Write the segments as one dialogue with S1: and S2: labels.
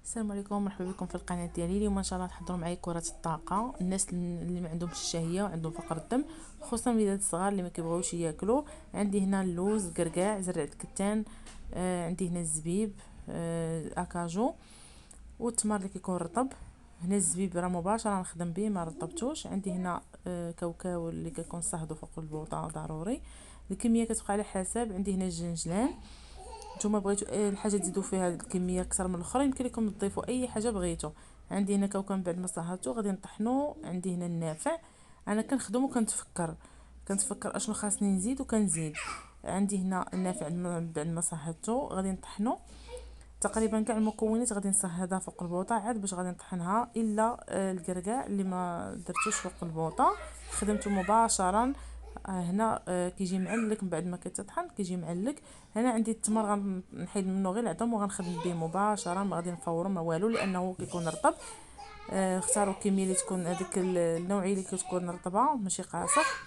S1: السلام عليكم، مرحبا بكم في القناه ديالي. اليوم ان شاء الله تحضروا معايا كره الطاقه. الناس اللي ما عندهمش الشهيه وعندهم فقر الدم، خصوصا الوليدات الصغار اللي ما كيبغيوش ياكلوا. عندي هنا اللوز، قرقاع، زرع الكتان، عندي هنا الزبيب، اكاجو، والتمر اللي كيكون رطب. هنا الزبيب راه مباشره نخدم به، ما رطبتوش. عندي هنا كاوكاو اللي كيكون صهدو فوق البوطه ضروري. الكميه كتبقى على حسب. عندي هنا الجنجلان. نتوما بغيتو الحاجه تزيدوا فيها الكميه اكثر من الاخرى، يمكن لكم تضيفوا اي حاجه بغيتو. عندي هنا كوكب بعد ما صهرته غادي نطحنو. عندي هنا النافع. انا كنخدم وكنتفكر اشنو خاصني نزيد وكنزيد. عندي هنا النافع بعد ما صهرته غادي نطحنو. تقريبا كاع المكونات غادي نصهدها فوق البوطه عاد باش غادي نطحنها، الا الكركاع اللي ما درتوش فوق البوطه خدمته مباشره. هنا كيجي معلك من بعد ما كتطحن كيجي معلك. هنا عندي التمر غنحيد منه غير العظم وغنخدم به مباشره، ما غادي نفورو ما والو لانه كيكون رطب. اختاروا الكميه اللي تكون هذيك النوعيه اللي كتكون رطبه ماشي قاصح.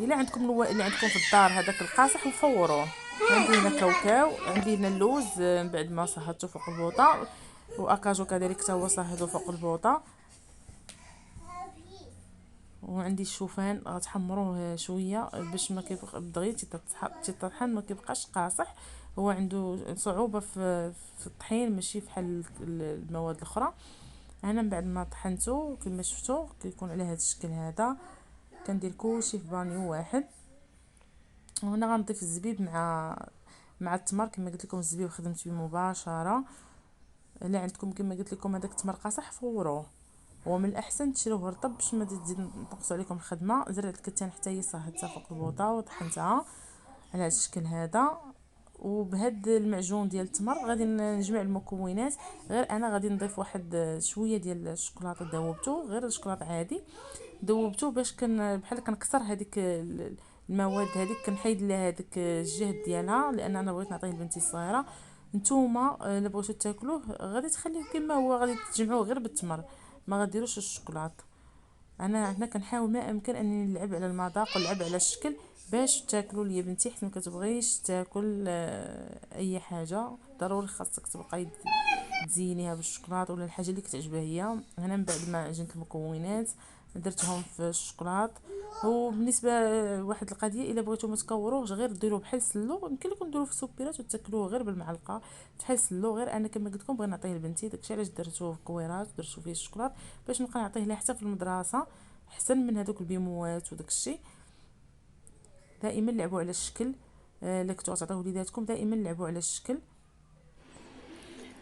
S1: الا عندكم اللي عندكم في الدار هذاك القاصح وفوروه. عندي هنا كاوكاو، عندي هنا اللوز من بعد ما صهدته فوق البوطه، واكاجو كذلك حتى هو صهدو فوق البوطه. وعندي الشوفان غتحمروه شويه باش ما كيبقى دغيا تيطحن ما كيبقاش قاصح. هو عنده صعوبه في الطحين ماشي بحال المواد الاخرى. انا من بعد ما طحنته كما شفتوا كيكون على هذا الشكل هذا. كندير كلشي في بانيو واحد. وهنا غنضيف الزبيب مع التمر. كما قلت لكم الزبيب خدمت به مباشره. الا عندكم كما قلت لكم هذاك التمر قاصح فوروه. هو من الاحسن تشروه رطب باش ما تزيد نقصوا عليكم الخدمه. زرعت الكتان حتى هي صهدتها فوق البوطه وطحنتها على هذا الشكل هذا. وبهاد المعجون ديال التمر غادي نجمع المكونات. غير انا غادي نضيف واحد شويه ديال الشوكولاته ذوبته، غير الشوكولاته عادي ذوبته باش بحال كنكسر هذيك المواد هذيك، كنحيد لها هذاك الجهد ديالها لان انا بغيت نعطيه لبنتي الصغيره. نتوما الا بغيتو تاكلوه غادي تخليوه كما هو، غادي تجمعوه غير بالتمر، ما غديروش الشوكولاته. انا كنحاول ما امكن انني نلعب على المذاق ونلعب على الشكل باش تاكلوا ليا بنتي، حيت ما كتبغيش تاكل اي حاجه. ضروري خاصك تبقاي تزينيها بالشوكولاط ولا الحاجه اللي كتعجبها هي. هنا من بعد ما عجنت المكونات درتهم في الشوكولاط. وبالنسبه واحد القضيه، الا بغيتو ما تكوروهش غير ديروه بحال سلو. يمكن لكم ديروه في السوبيرات وتاكلوه غير بالمعلقه بحال سلو. غير انا كما قلت لكم بغيت نعطيه لبنتي، داكشي علاش درتوه في كويرات ودرتو فيه الشوكولاط باش نبقى نعطيه لها حتى في المدرسه، احسن من هذوك البيموات وداكشي. دائما لعبوا على الشكل. الا كنتو غتعطيو وليداتكم دائما لعبوا على الشكل.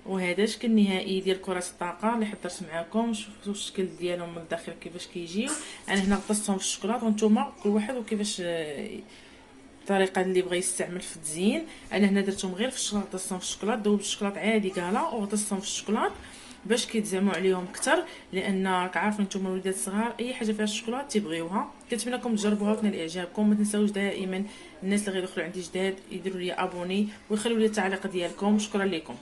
S1: وهذا شكل نهائي ديال كرة الطاقة اللي حضرت معكم. شفتوا الشكل ديالهم من الداخل كيفاش كيجيو. انا هنا غطستهم في الشوكولاط، وانتم كل واحد وكيفاش الطريقه اللي بغى يستعمل في التزيين. انا هنا درتهم غير في الشوكولاط، غطستهم في الشوكولاط، ذوبت الشوكولاط عادي كالا وغطستهم في الشوكولاط باش كيتزعموا عليهم اكثر، لان راك عارفين نتوما الوليدات الصغار اي حاجه فيها الشوكولاط تيبغيوها. كنتمنى لكم تجربوها وتنال اعجابكم. ما تنساوش دائما الناس اللي غيدخلوا عندي جداد يديروا لي ابوني ويخليوا لي التعليق ديالكم. شكرا لكم.